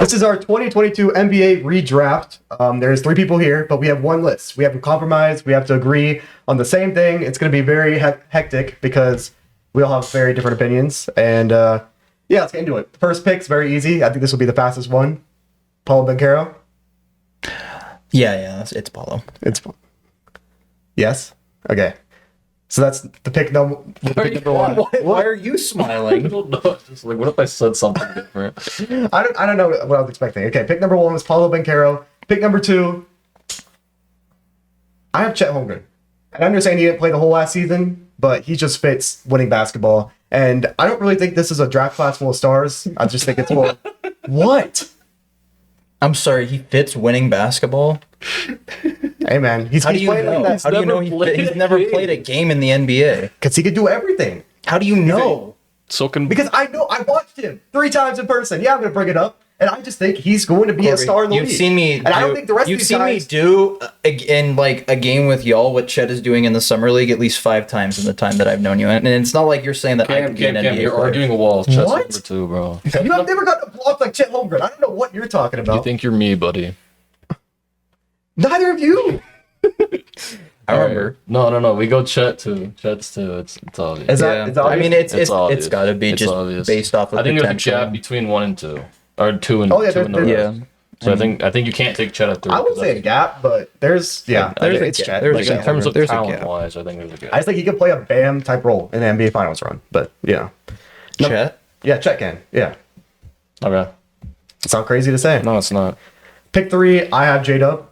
This is our 2022 NBA redraft. There's 3 people here, but we have one list. We have to compromise. We have to agree on the same thing. It's going to be very hectic because we all have very different opinions. And yeah, let's get into it. First pick's very easy. I think this will be the fastest one. Paulo Banchero. Yeah, it's Paulo. Yes. Okay. So that's the pick number 1. Why are you smiling? I don't know. Just like, what if I said something different? I don't know what I was expecting. Okay, pick number 1 was Paulo Banchero. Pick number 2, I have Chet Holmgren. And I understand he didn't play the whole last season, but he just fits winning basketball. And I don't really think this is a draft class full of stars. I just think it's full of... What? I'm sorry, he fits winning basketball? Hey, man. How do you know? Like How do you know he's never played a game in the NBA? Because he could do everything. How do you know? Because I know. I watched him 3 times in person. Yeah, I'm going to bring it up. And I just think he's going to be a star in the league. You've seen me. And I don't think the rest of these guys... You've seen me do in like a game with y'all what Chet is doing in the summer league at least 5 times in the time that I've known you. And it's not like you're saying that I could be an NBA you're player. arguing a wall. Chet's What? number 2, bro. You have never gotten a block like Chet Holmgren. I don't know what you're talking about. You think you're me, buddy? Neither of you. I remember. No. We go Chet 2. Chet's 2. It's obvious. Is that? Is that I mean, it's obvious. got to be It's just obvious. based off of I think potential. there's a gap between 1 and 2, or 2 and Oh, yeah, 2 and the there- rest. So I think you can't take Chet at 3. I would say a gap, but there's it's Chet. there's Like in terms of there's a talent gap. wise, I think there's a gap. I just think he could play a Bam type role in the NBA Finals run. But yeah, Chet? yeah, Chet can. Yeah, Okay. sound crazy to say. No, it's not. Pick 3, I have J-Dub.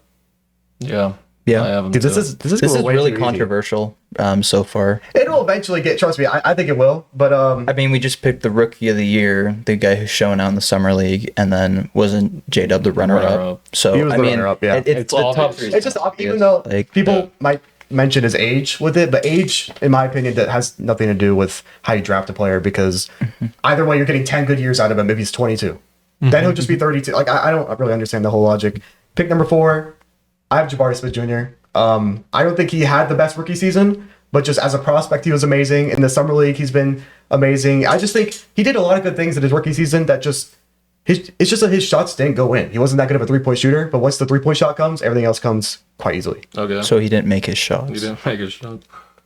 Yeah. Yeah. I have him Dude, this too. is This going is way really too easy. controversial so far. It'll eventually get. Trust me, I think it will. But I mean, we just picked the rookie of the year, the guy who's showing out in the summer league, and then wasn't J-Dub the runner-up? Runner-up. So He was I the mean, runner-up, yeah. it's the top obvious. 3. it's just even though Like, people might mention his age with it, but age, in my opinion, that has nothing to do with how you draft a player because either way, you're getting 10 good years out of him if he's 22. Then he'll just be 32. Like I don't really understand the whole logic. Pick number 4, I have Jabari Smith Jr. I don't think he had the best rookie season, but just as a prospect, he was amazing. In the summer league, he's been amazing. I just think he did a lot of good things in his rookie season that just it's just that his shots didn't go in. He wasn't that good of a 3-point shooter, but once the 3-point shot comes, everything else comes quite easily. Okay. So he didn't make his shots. you didn't make a shot.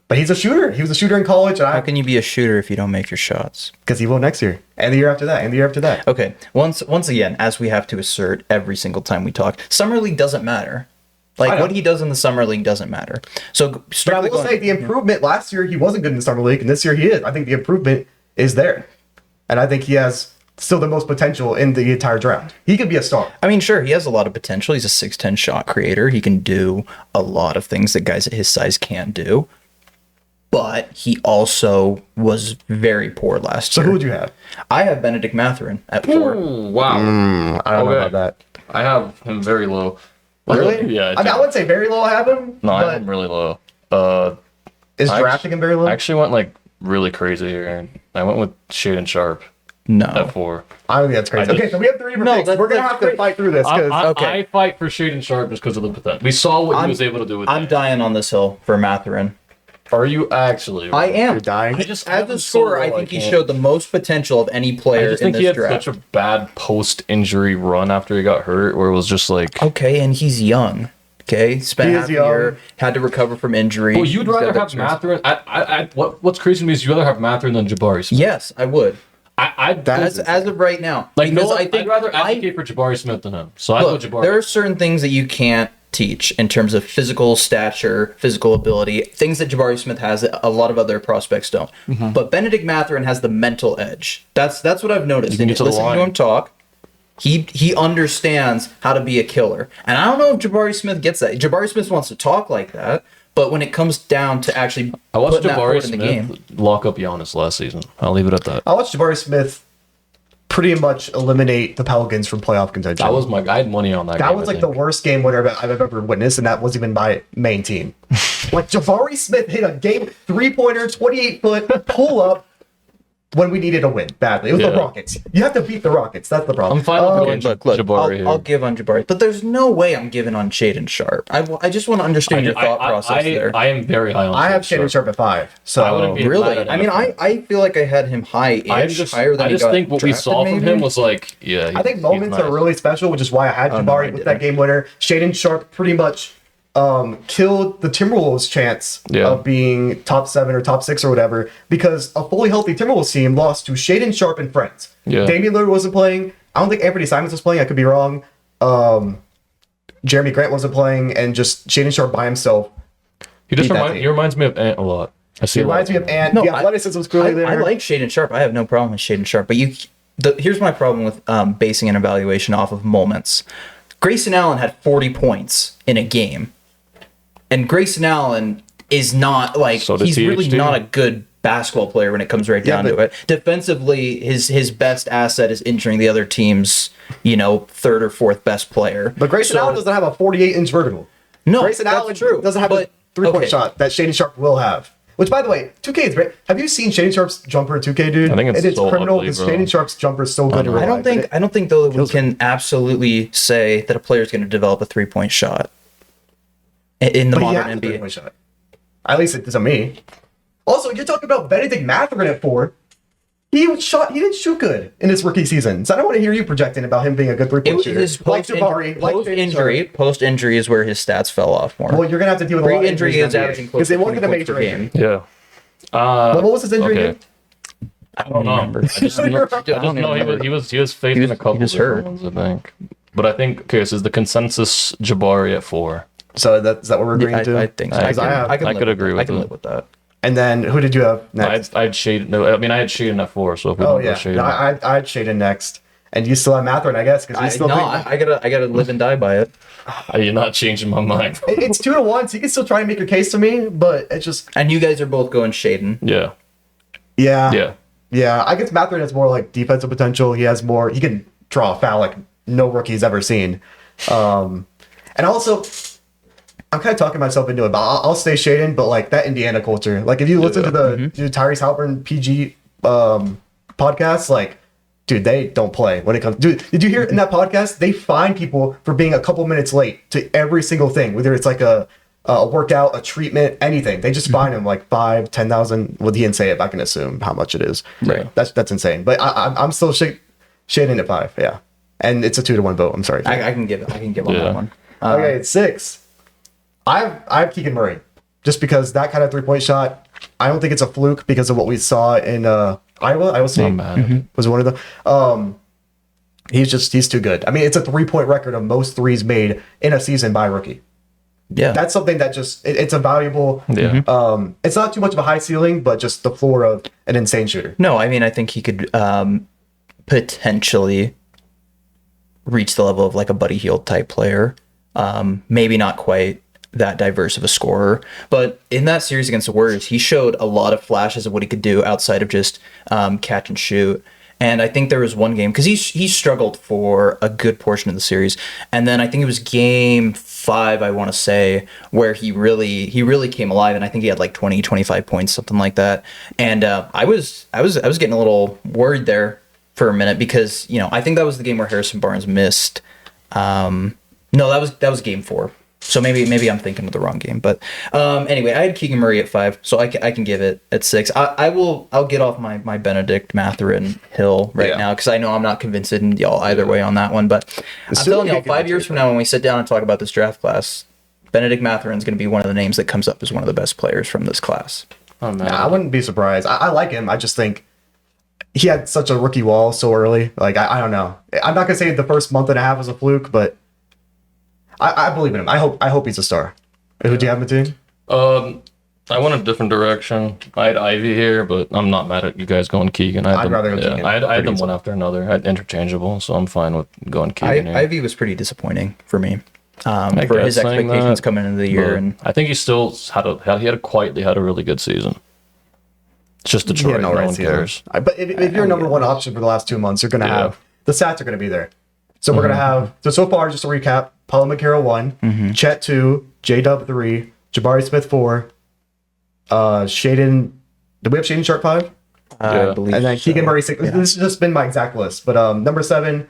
But he's a shooter. He was a shooter in college, How can you be a shooter if you don't make your shots? because he will next year and the year after that and the year after that. Okay, once again, as we have to assert every single time we talk, summer league doesn't matter. I Like know. what he does in the summer league doesn't matter. So But I strictly will say the improvement last year, he wasn't good in the summer league, and this year he is. I think the improvement is there, and I think he has still the most potential in the entire draft. He could be a star. I mean, sure, he has a lot of potential. He's a 6'10" shot creator. He can do a lot of things that guys at his size can't do. But he also was very poor last So year. who would you have? I have Benedict Mathurin at 4. Ooh, wow. I don't know Okay. about that. I have him very low. Really? Yeah. I mean, I wouldn't say very low. I have him. No, I but have him really low. is I drafting him very low? I actually went like really crazy here. I went with Shaden Sharp No. at 4. I think that's crazy. I just- Okay, so we have 3 No, picks. that's- We're gonna that's have to great. fight through this because okay. I fight for Shaden Sharp just because of the potential. We saw what he was able to do with I'm that. dying on this hill for Mathurin. Are you actually? I am. you're dying. I just As have a him so scorer, low, I think he can't. showed the most potential of any I player just in think he this had draft. such a bad post-injury run after he got hurt, where it was just like. Okay, and he's young. Okay, spent He is half a young. year, had to recover from injury. Well, you'd He's got rather that have experience. Mathurin. What's crazy to me is you'd rather have Mathurin than Jabari Smith. Yes, I would. That's As of right now, Like because no, I think I'd rather advocate for Jabari Smith than him. So I go look, Jabari. there are certain things that you can't teach in terms of physical stature, physical ability, things that Jabari Smith has that a lot of other prospects don't. Mm-hmm. But Benedict Mathurin has the mental edge. That's what I've noticed. can And get to the listening to line. him talk, he understands how to be a killer. And I don't know if Jabari Smith gets that. Jabari Smith wants to talk like that, but when it comes down to actually I watched putting that Jabari forward in the game, Smith lock up Giannis last season. I'll leave it at that. I watched Jabari Smith pretty much eliminate the Pelicans from playoff contention. That was I had money on that. That game, was I like the think. worst game winner I've ever witnessed, and that wasn't even my main team. Like Jabari Smith hit a game 3-pointer, 28-foot pull up when we needed a win badly. It was the Yeah. Rockets. You have to beat the Rockets. That's the problem. I'm fine with going Jabari I'll here. give on Jabari, but there's no way I'm giving on Shaden Sharp. I just want to understand your thought process there. I am very high on. I have Shaden Sharp at 5. So I wouldn't be Really? mad at I mean, him. I feel like I had him higher than I he just got think what we drafted, saw from maybe? him was like, yeah. I think moments are really special, which is why I had Oh, no, Jabari I with that didn't. game winner. Shaden Sharp pretty much killed the Timberwolves' chance Yeah. of being top 7 or top 6 or whatever, because a fully healthy Timberwolves team lost to Shaden Sharp and friends. Yeah. Damian Lillard wasn't playing. I don't think Anthony Simons was playing. I could be wrong. Jeremy Grant wasn't playing, and just Shaden Sharp by himself. He just beat that team. he reminds me of Ant a lot. I see. He reminds me of Ant. No, The athleticism was clearly there. I like Shaden Sharp. I have no problem with Shaden Sharp. But here's my problem with basing an evaluation off of moments. Grayson Allen had 40 points in a game, and Grayson Allen is not like So did he's really THT. not a good basketball player when it comes right down but- to it. Defensively, his best asset is injuring the other team's third or fourth best player. But Grayson Allen doesn't have a 48-inch vertical. No, Grayson that's Allen true. doesn't have But- a three-point okay. shot that Shaden Sharp will have. Which, by the way, 2K is great. Have you seen Shaden Sharp's jumper in 2K, dude? I think it's so criminal ugly, because bro. Shaden Sharp's jumper is so good in real I don't life, think but I don't think though that we can absolutely say that a player is going to develop a 3-point shot in the but he modern has a NBA. three-point shot. At least it isn't me. Also, you're talking about Benedict Mathurin at 4. He didn't shoot good in his rookie season, so I don't want to hear you projecting about him being a good three-point shooter. His Like Jabari, like Shaden Sharp. post injury is where his stats fell off more. Well, you're gonna have to deal with a lot of Pre-injury, he injuries was in the averaging NBA, close because to they won't 20 get a points per major game. injury. Yeah. What was his injury Okay. again? I don't remember. I just know he was facing a couple he was different hurt. ones, I think. But I think okay, so is the consensus Jabari at 4. So is that what we're agreeing to? I think so. I I could live agree that. with I can that. live with that. And then who did you have next? I had Shaden. No, I mean I had Shaden at 4. So if we Oh don't go yeah, Shaden, no, I had Shaden next, and you still have Mathurin, I guess, because you still think I gotta live and die by it. you're not changing my mind. it's 2-1. So you can still try and make your case to me, but it's just And you guys are both going Shaden. Yeah. yeah. I guess Mathurin has more like defensive potential. He has more. He can draw a foul like no rookie's ever seen. And also, I'm kind of talking myself into it, but I'll stay Shaden. But like that Indiana culture, like if you listen to the Tyrese Halliburton PG podcast, like. Dude, they don't play when it comes. Dude, did you hear in that podcast? They fine people for being a couple minutes late to every single thing, whether it's like a workout, a treatment, anything. They just fine them like 5,000, 10,000. Well, he didn't say it, but I can assume how much it is. Right. That's insane. But I'm still shading at 5. Yeah, and it's a 2-1 vote. I'm sorry. I can give on Yeah. that one. Okay, it's 6. I have Keegan Murray, just because that kind of 3-point shot. I don't think it's a fluke because of what we saw in Iowa State. Oh, man. Was one of the. He's too good. I mean, it's a 3-point record of most threes made in a season by a rookie. Yeah. That's something that just it's a valuable. Yeah. It's not too much of a high ceiling, but just the floor of an insane shooter. No, I mean, I think he could potentially reach the level of like a Buddy Hield type player. Maybe not quite that diverse of a scorer, but in that series against the Warriors, he showed a lot of flashes of what he could do outside of just catch and shoot. And I think there was one game because he struggled for a good portion of the series, and then I think it was game 5, I want to say, where he really came alive, and I think he had like 20, 25 points, something like that. And I was getting a little worried there for a minute because I think that was the game where Harrison Barnes missed. No, that was game 4. So maybe I'm thinking of the wrong game, but anyway, I had Keegan Murray at 5, so I can give it at 6. I'll get off my Benedict Mathurin hill right now because I know I'm not convincing y'all either way on that one. But I'm telling y'all, 5 years from now, when we sit down and talk about this draft class, Benedict Mathurin is going to be one of the names that comes up as one of the best players from this class. Oh man. I wouldn't be surprised. I like him. I just think he had such a rookie wall so early. Like I don't know. I'm not gonna say the first month and a half was a fluke, but. I believe in him. I hope he's a star. Who do you have, Mateen? I went a different direction. I had Ivy here, but I'm not mad at you guys going Keegan. I'd rather go Keegan. I had Pretty them easy. one after another. I had interchangeable, so I'm fine with going Keegan here. Ivy was pretty disappointing for me for guess his saying expectations that, coming into the year, But and I think he still quietly had a really good season. It's just Detroit. No one cares. But if you're number one option for the last 2 months, you're gonna Yeah. have the stats are gonna be there. So we're gonna have so far just to recap: Paulo McCarroll 1, Chet 2, J Dub 3, Jabari Smith 4, Shaden. Did we have Shaden Sharp 5? I believe. And then Keegan Murray 6. This has just been my exact list. But number 7,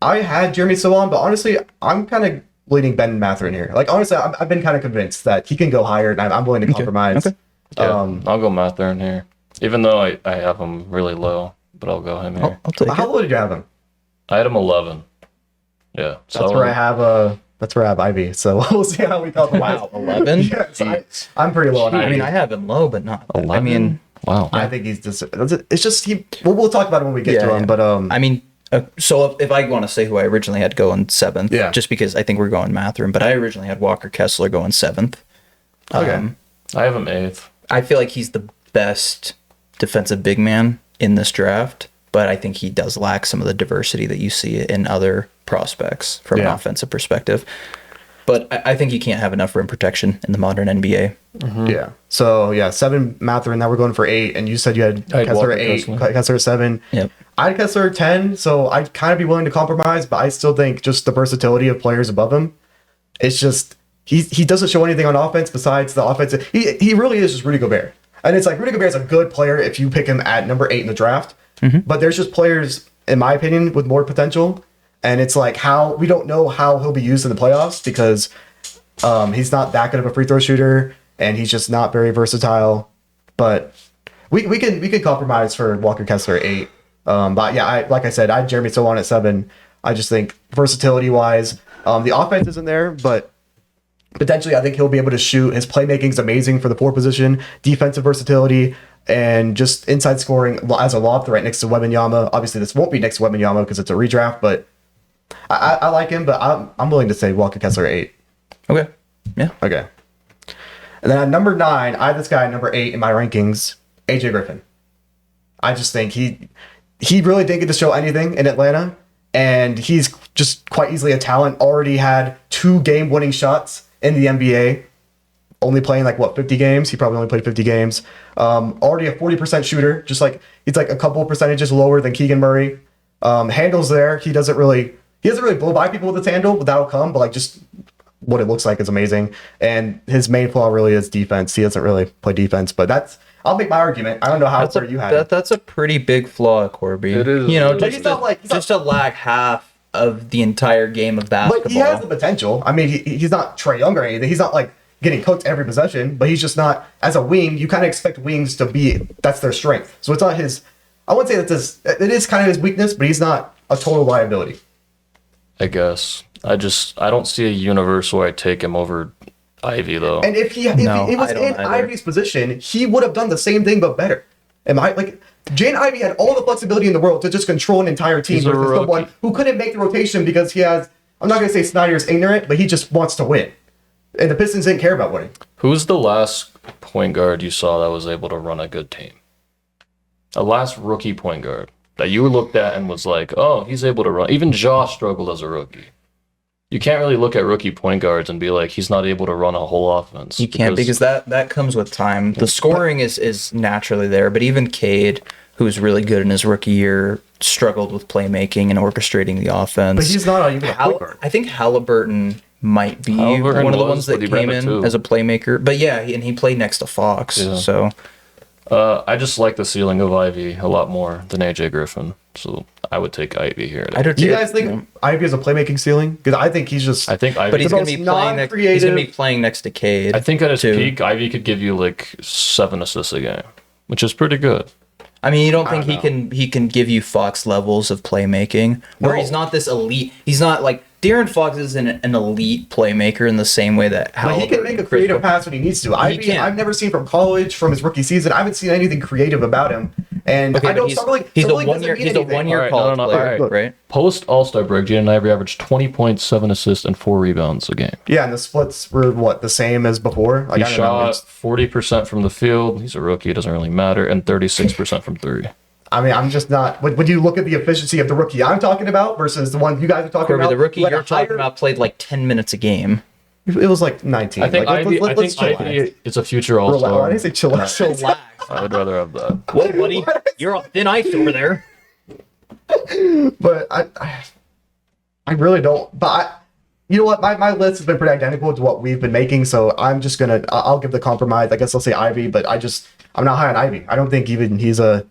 I had Jeremy Sillon, but honestly, I'm kind of leaning Ben Mathurin here. Like, honestly, I've been kind of convinced that he can go higher, and I'm willing to compromise. Okay. Yeah, I'll go Mathurin here. Even though I have him really low, but I'll go him here. I'll take How it. low did you have him? I had him 11. Yeah. That's where I have Ivy. So we'll see how we compromise. Wow, 11. Yeah, so I'm pretty low on Ivy. I mean, I have him low, but not. 11? I mean, wow. I think he's just. It's just he. We'll talk about it when we get to him. But I mean, so if I want to say who I originally had going 7th, just because I think we're going Mathurin, but I originally had Walker Kessler going 7th. Okay. I have him 8th. I feel like he's the best defensive big man in this draft, but I think he does lack some of the diversity that you see in other prospects from an offensive perspective. But I think you can't have enough rim protection in the modern NBA. Mm-hmm. Yeah. So 7 Mathurin. Now we're going for 8, and you said you had Kessler at 8, Kessler at 7. Yep. I had Kessler at 10, so I'd kind of be willing to compromise, but I still think just the versatility of players above him. It's just he doesn't show anything on offense besides the offense. He really is just Rudy Gobert, and it's like Rudy Gobert is a good player if you pick him at number 8 in the draft. Mm-hmm. But there's just players, in my opinion, with more potential. And it's like how we don't know how he'll be used in the playoffs because he's not that good of a free throw shooter and he's just not very versatile. But we can compromise for Walker Kessler at 8. But yeah, like I said, I had Jeremy Sillon at 7. I just think versatility wise, the offense isn't there, but potentially I think he'll be able to shoot. His playmaking is amazing for the 4 position, defensive versatility, and just inside scoring as a lob threat next to Wembanyama. Obviously, this won't be next to Wembanyama because it's a redraft, but I like him, but I'm willing to say Walker Kessler 8. Okay. Yeah. Okay. And then at number 9, I have this guy at number 8 in my rankings, AJ Griffin. I just think he really didn't get to show anything in Atlanta, and he's just quite easily a talent. Already had 2 game-winning shots in the NBA. Only playing 50 games. He probably only played 50 games. Already a 40% shooter, just like he's like a couple percentages lower than Keegan Murray. Handles there. He doesn't really blow by people with his handle, but that'll come. But just what it looks like is amazing. And his main flaw really is defense. He doesn't really play defense, but I'll make my argument. I don't know how far you had it. That's a pretty big flaw, Corby. It is. Just to lack half of the entire game of basketball. But he has the potential. I mean, he's not Trae Young or anything. He's not getting cooked every possession, but he's just not, as a wing, you kind of expect wings to be, that's their strength. So it's not his, I wouldn't say it is kind of his weakness, but he's not a total liability. I guess. I don't see a universe where I take him over Ivy, though. And if he was in Ivy's position, he would have done the same thing, but better. Jane Ivy had all the flexibility in the world to just control an entire team versus someone who couldn't make the rotation because he has, I'm not going to say Snyder's ignorant, but he just wants to win. And the Pistons didn't care about winning. Who's the last point guard you saw that was able to run a good team? A last rookie point guard that you looked at and was like, oh, he's able to run. Even Josh struggled as a rookie. You can't really look at rookie point guards and be like, he's not able to run a whole offense. You can't because that comes with time. The scoring is naturally there, but even Cade, who's really good in his rookie year, struggled with playmaking and orchestrating the offense. But he's not even a point guard. I think Halliburton might be one of the ones that came in as a playmaker. But yeah, and he played next to Fox. Yeah. So I just like the ceiling of Ivy a lot more than AJ Griffin. So I would take Ivy here. Do you guys think Ivy has a playmaking ceiling? Because I think he's just. I think Ivy. But he's going to be playing next to Cade. I think at his peak, Ivy could give you 7 assists a game, which is pretty good. I mean, you don't think he can give you Fox levels of playmaking where he's not this elite. He's not like De'Aaron Fox isn't an elite playmaker in the same way that Halliburton. But he can make a creative pass when he needs to. I've never seen from college, from his rookie season. I haven't seen anything creative about him. And I don't. He's a 1 year college player, right? Post All-Star break, Jaden Ivey averaged 20 points, 7 assists, and 4 rebounds a game. Yeah, and the splits were the same as before. He shot 40% from the field. He's a rookie; it doesn't really matter, and 36% from 3. I mean, I'm just not. When you look at the efficiency of the rookie I'm talking about versus the one you guys are talking about, the rookie you're talking about played 10 minutes a game. It was 19. I think Ivy is a future All-Star. Why did I say chillax? I would rather have that. Whoa, buddy, you're on thin ice over there. But I really don't. But you know what? My list has been pretty identical to what we've been making, so I'm just gonna I'll give the compromise. I guess I'll say Ivy, but I'm not high on Ivy. I don't think even he's a.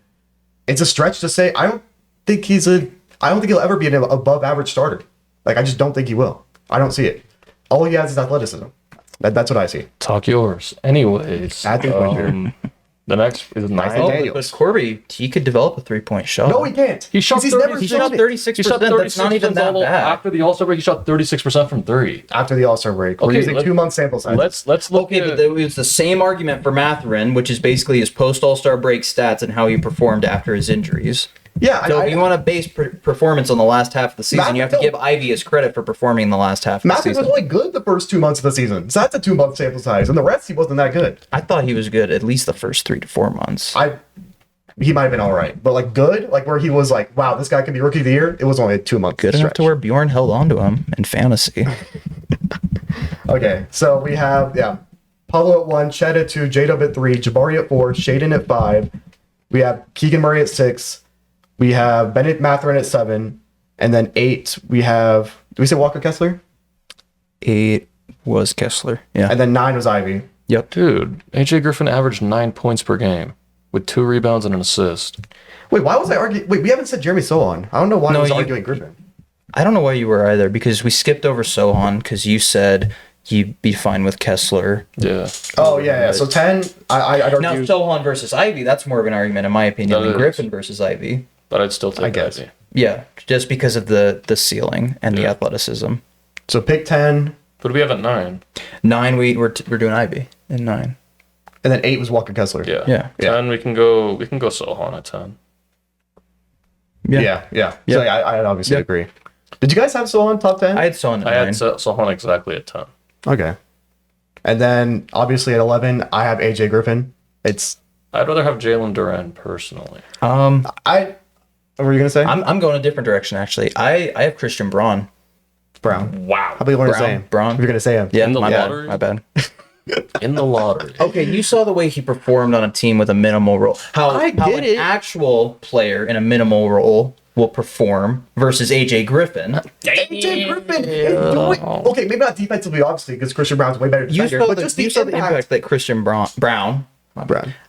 It's a stretch to say. I don't think he'll ever be an above average starter. Like I just don't think he will. I don't see it. All he has is athleticism. That's what I see. Talk yours. Anyways, I think the next is think nine. Daniels. But Corby, he could develop a 3-point shot. No, he can't. He shot 'Cause he's never 36 He shot shown it. 36%. He shot That's not even that bad. After the All-Star break, he shot 36% from 3. After the All-Star break. We're Okay, using 2 month sample size. Let's look Okay, at but it was the same argument for Matherin, which is basically his post All-Star break stats and how he performed after his injuries. Yeah, So if you want to base performance on the last half of the season, you have to give Ivy his credit for performing in the last half of the Matthew was season. only good the first 2 months of the season. So that's a 2 month sample size. And the rest, he wasn't that good. I thought he was good at least the first 3 to 4 months. He might have been all right. But like good, like where he was like, wow, this guy can be rookie of the year, it was only a 2 month Good enough to where Bjorn held on to him in fantasy. Okay, so we have, Pablo at 1, Chet at 2, J-Dub at 3, Jabari at 4, Shaden at 5. We have Keegan Murray at 6. We have Bennett Matherin at 7. And then 8, we have, did we say Walker Kessler? 8 was Kessler. Yeah. And then 9 was Ivy. Yep. Dude, AJ Griffin averaged 9 points per game with 2 rebounds and an assist. Wait, why was I arguing? Wait, we haven't said Jeremy Sohan. I don't know why I was you- arguing Griffin. I don't know why you were either, because we skipped over Sohan because you said you'd be fine with Kessler. Yeah. Oh, yeah. So 10, I'd argue. Now Sohan versus Ivy, that's more of an argument in my opinion That than is. Griffin versus Ivy. But I'd still take I guess. Ivy. Yeah, just because of the ceiling and the Yeah. athleticism. So pick 10, What do we have at 9? 9, we're doing Ivy in 9. and then 8 was Walker Kessler. Yeah. Yeah. 10, we can go Sohan at 10. Yeah. So yeah, I obviously Yep. agree. Did you guys have Sohan top 10? I had Sohan at I had 9. Sohan exactly at 10. Okay. And then obviously at 11, I have AJ Griffin. It's I'd rather have Jalen Duran personally. what were you gonna say? I'm going a different direction actually. I have Christian Braun. Brown. Wow. How about you want to Brown. say him? Braun. If you're gonna say him. Yeah, In the my lottery? bad. In the lottery. Okay, you saw the way he performed on a team with a minimal role. How an actual player in a minimal role will perform versus AJ Griffin. AJ Griffin is doing okay, maybe not defensively, obviously, because Christian Brown's way better You defender, saw, but just the impact that Christian Brown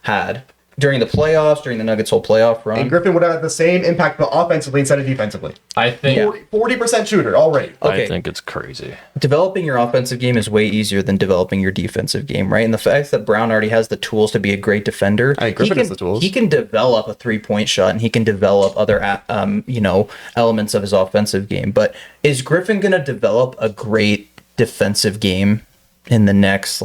had during the playoffs, during the Nuggets' whole playoff run. And Griffin would have the same impact, but offensively instead of defensively. I think 40% shooter already. Okay. I think it's crazy. Developing your offensive game is way easier than developing your defensive game, right? And the fact that Brown already has the tools to be a great defender, I think Griffin has the tools. He can develop a 3-point shot, and he can develop other, elements of his offensive game. But is Griffin going to develop a great defensive game in the next,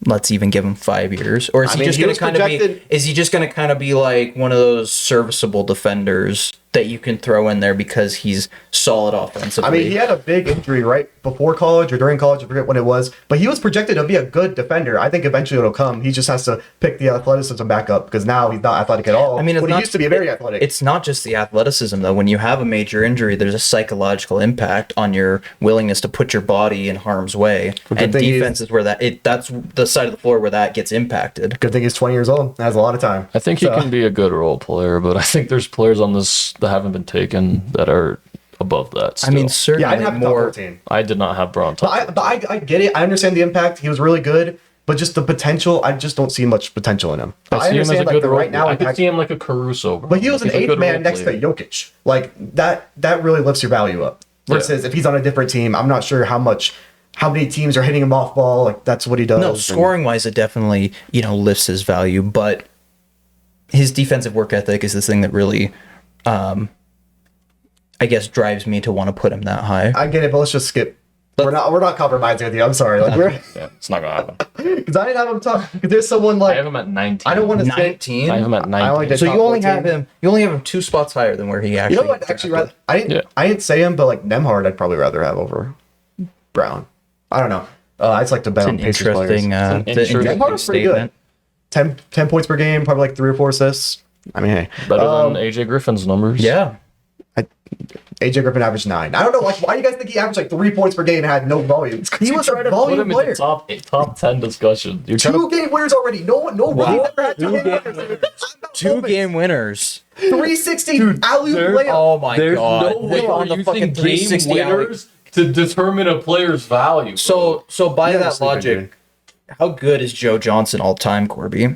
let's even give him 5 years, or is he just going to kind of be? Is he just going to kind of be like one of those serviceable defenders that you can throw in there because he's solid offensively? I mean, he had a big injury right before college or during college, I forget when it was, but he was projected to be a good defender. I think eventually it'll come. He just has to pick the athleticism back up because now he's not athletic at all. I mean, he used to be very athletic. It's not just the athleticism, though. When you have a major injury, there's a psychological impact on your willingness to put your body in harm's way. And defense is where that's the side of the floor where that gets impacted. Good thing he's 20 years old. Has a lot of time. I think he can be a good role player, but I think there's players on this that haven't been taken that are above that still. I mean, certainly Yeah, I didn't have more. top 14. I did not have Braun top. But I get it. I understand the impact. He was really good, but just the potential, I just don't see much potential in him. But I see him as a good the role right now player. I could impact. see him like a Caruso. Bro. But he was an He's a eighth good man role next player. to Jokic. Like that really lifts your value up. Versus if he's on a different team, I'm not sure how many teams are hitting him off ball. Like that's what he does. No, scoring wise, it definitely lifts his value, but his defensive work ethic is the thing that really, I guess, drives me to want to put him that high. I get it, but let's just skip. We're not compromising with you. I'm sorry. Like Yeah, it's not gonna happen. because I didn't have him talk. Because there's someone like I have him at 19. I don't want to say. 19. I have him at 19. I only did So top you only 14. have him. You only have him 2 spots higher than where he actually. You know what? Actually, rather, Yeah. I didn't say him, but like Nemhard, I'd probably rather have over Brown. I don't know. I just like to bet on It's an Pacers players. interesting Nemhard's pretty good. statement. 10 points per game, probably like 3 or 4 assists. I mean, hey, Better than AJ Griffin's numbers. Yeah. AJ Griffin averaged 9. I don't know, like, why do you guys think he averaged like 3 points per game and had no volume? He was a Put volume him in player. the top 10 discussion. You're trying 2 game winners already. No, Wow. he's never had 2 game winners. 2 game winners. 360 alley-oop layup. Oh my There's god. no way On the you're fucking using game 360 alley. winners to determine a player's value. Bro. So by Yeah, that sleeping, logic, dude. how good is Joe Johnson all time, Corby?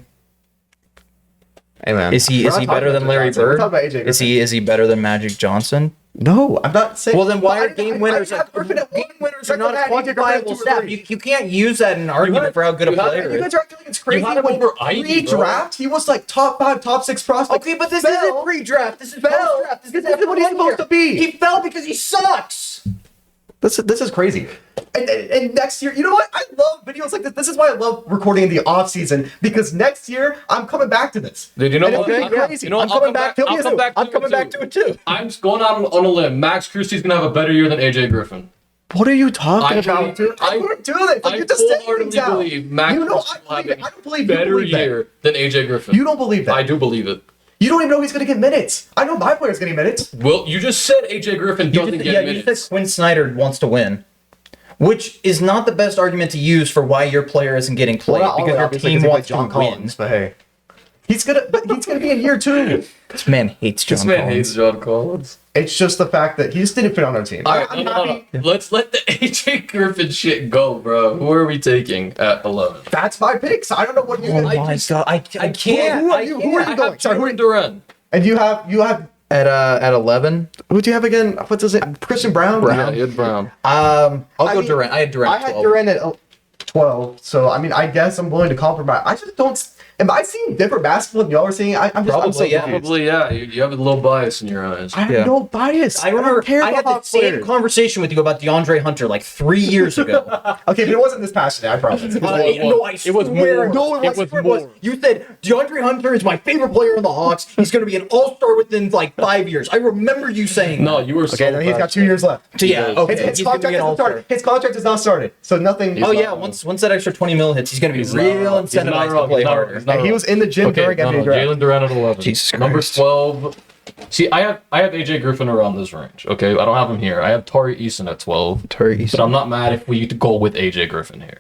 Hey man, Is he We're not better talking than about Larry Johnson. We're Bird? talking about AJ Is he better than Magic Johnson? No, I'm not saying. Well, then why But are game winners? Game winners are not a quantifiable stat. You can't use that in an argument for how good a player You is. guys are acting like it's crazy. had him When over Ivy, bro. pre-draft, he was like top 5, top 6 prospect. Okay, but this Fell. isn't pre-draft. This is Fell. post-draft. This This is is what he's supposed to be. He fell because he sucks. This is crazy. And next year, you know what? I love videos like this. This is why I love recording in the off season, because next year I'm coming back to this. Dude, you know And what? it's gonna be Yeah. crazy. You know what? I'm coming back. I'll come back I'm to coming it back too. to it too. I'm just going out on a limb. Max Krusty's gonna have a better year than AJ Griffin. What are you talking I about, believe- dude? I wouldn't do this. Like, I you're just saying wholeheartedly things out. believe Max You know, Krusty will have I don't a believe you better believe that. year than AJ Griffin. You don't believe that. I do believe it. You don't even know he's going to get minutes. I know my player's getting minutes. Well, you just said AJ Griffin doesn't get You minutes. said Quinn Snyder wants to win, which is not the best argument to use for why your player isn't getting played, Well, not all because the way, your obviously, team 'cause he wants played John to win. Collins, but hey, he's gonna be in year 2. This man hates John This man Collins. hates John Collins. It's just the fact that he just didn't fit on our team. All right, I'm hold on. happy. Let's let the AJ Griffin shit go, bro. Who are we taking at 11? That's my picks. I don't know what you. Oh my god, I can't. Who are you? Who are you I going? have Sorry, who are Jalen you? Duren. And you have At 11, who do you have again? What's his name? Christian Brown. Yeah, he had Brown. I'll I go mean, Durant. I had Durant. I had 12. Durant at 12. So I mean, I guess I'm willing to compromise. I just don't. Am I seeing different basketball than y'all are seeing? I'm Probably, so yeah. confused. Probably, yeah. You have a little bias in your eyes. I have Yeah. no bias. I remember don't care I had about the Hawks same players. conversation with you about DeAndre Hunter like 3 years ago. Okay, but it wasn't this passionate. I promise. No, I It was swear more. No, It was swear it was. more. You said DeAndre Hunter is my favorite player in the Hawks. He's going to be an all-star within like 5 years. I remember you saying No, that. you were so Okay, then he's got 2 passionate. years left. So, yeah, okay. His he's gonna contract be an hasn't all-star. started. His contract has not started. So nothing. He's Oh not yeah, wrong. once that extra 20 mil hits, he's going to be He's not real wrong. He's not incentivized to wrong. play He's not harder. wrong. He's not And he wrong. was in the gym during NBA draft. Jalen Duren at 11. Jesus Number Christ. 12. See, I have AJ Griffin around this range. Okay, I don't have him here. I have Tari Eason at 12. Tari Eason. But I'm not mad if we go with AJ Griffin here.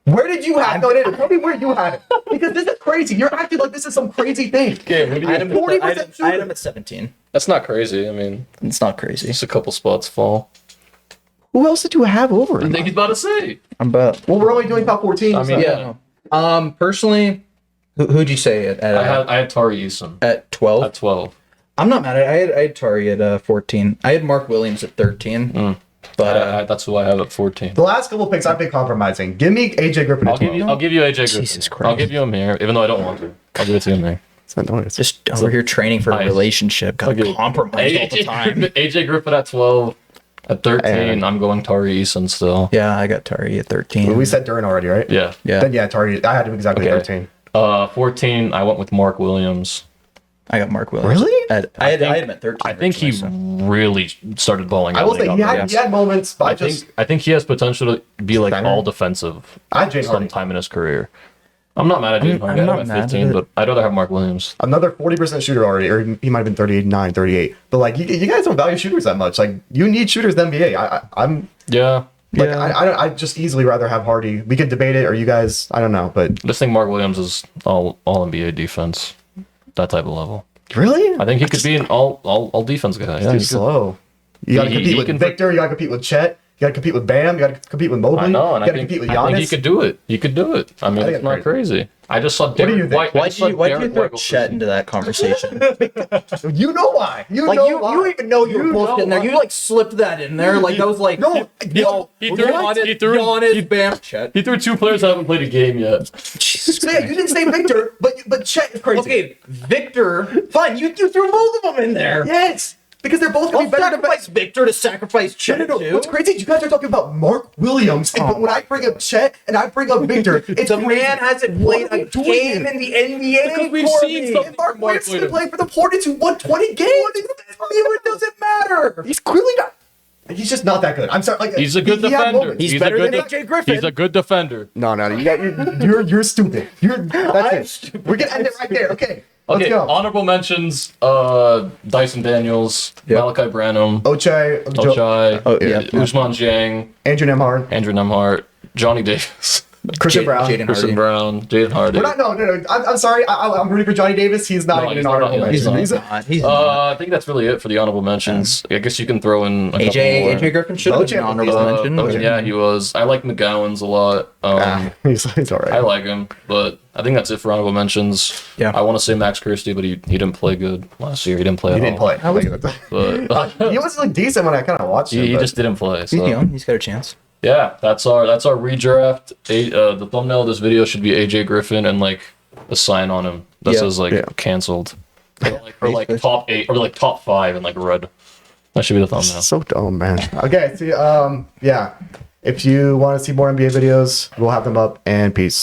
Where did you have? No, tell me where you had it. Because this is crazy. You're acting like this is some crazy thing. Okay, what do I had him, 40% I had him shooter. at 17. That's not crazy. I mean, It's not crazy. just a couple spots fall. Who else did you have over? I think he's about to say. I'm about. Well, we're only doing top 14. I mean, so- yeah. Personally, who'd you say I had Tari Eason at 12? at 12. I'm not mad. I had Tari at 14. I had Mark Williams at 13. But That's who I have at 14. The last couple picks, I've been compromising. Give me AJ Griffin. I'll give you AJ Griffin. Jesus Christ. I'll give you him here, even though I don't want to. I'll give it to him here. just over here training for a Nice. relationship. Gotta Okay. compromise all the time. AJ Griffin at 12. At 13, I'm going Tari Eason still. Yeah, I got Tari at 13. We said Duran already, right? Yeah. Yeah, Then yeah, Target. I had him exactly Okay. 13. 14, I went with Mark Williams. I got Mark Williams. Really? I had him at 13. I think he originally, so. really started balling out. I will when say got he there. had moments, but I think he has potential to be like Center? all defensive I had Jaden Hardy. sometime in his career. I'm not mad at Jaden Hardy. I I'm have not him mad at at 15, it. but I'd rather have Mark Williams. Another 40% shooter already, or he might have been 38, 38. But like, you guys don't value shooters that much. Like, you need shooters in the NBA. I'm Yeah. like, Yeah. I'd just easily rather have Hardy. We could debate it, or you guys, I don't know, but Just think Mark Williams is all NBA defense, that type of level. really, I think he could be an all defense guy. Yeah, too he could. slow. You gotta He- compete he with can- Victor. You gotta compete with Chet. You gotta compete with Bam. You gotta compete with Mobley. I know, and you I gotta think, compete with I think he Giannis. could do it. He could do it. I mean, I think it's not it's crazy. I just saw do you Derek think? White. I Why just did saw you throw Derek White go Chet into that conversation? You know why? You Like know you why? don't even know you were You both know in there. why. You like slipped that in there. Like that was like No, no. he What? threw- he threw- Giannis, he- Bam, Chet. He threw two players that haven't played a game yet. Jesus So yeah, you didn't say Victor, but Chet is crazy. Okay, Victor. Fine, you threw both of them in there. Yes, because they're both gonna I'll be better sacrifice Victor to sacrifice No, Chet no, no. too. What's crazy is you guys are talking about Mark Williams, but when I bring up Chet and I bring up Victor, it's The crazy. man hasn't What played are a we doing game here? in the NBA. Because we've Corby. seen something And Mark from Mark Williams been Williams. playing for the Hornets who won 20 games. It doesn't matter. He's clearly not. He's just not that good. I'm sorry. Like, He's a good he had defender. moments. He's a better good than AJ Griffin. He's a good defender. No, you're stupid. That's it. We're gonna end it right there. Okay, let's Okay, go. honorable mentions: Dyson Daniels, Yep. Malachi Branham, Ochai, Ochai, Oh, yeah. Usman Jang, Andrew Nemhard. Andrew Nemhart, Johnny Davis. Christian Brown. Jaden Christian Hardy. Brown, Jaden Hardy. We're not, no. I'm sorry. I'm rooting for Johnny Davis. He's not No, even he's an not honorable on- mention. he's Not. He's not. I think that's really it for the honorable mentions. I guess you can throw in a couple more. AJ Griffin should have been an Bojan, honorable mention. Bojan. Yeah, he was. I like McGowan's a lot. He's all right. I like him, but I think that's it for honorable mentions. Yeah. I want to say Max Christie, but he didn't play good last year. He didn't play He at didn't all. play. But He was like decent when I kind of watched him. he but- just didn't play. He's So. young. He's got a chance. Yeah, that's our redraft. The thumbnail of this video should be AJ Griffin and like a sign on him that Yeah. says like canceled, or like top 8 or like top 5 in like red. That should be the thumbnail. So dumb, man. Okay, see, yeah. If you want to see more NBA videos, we'll have them up, and peace.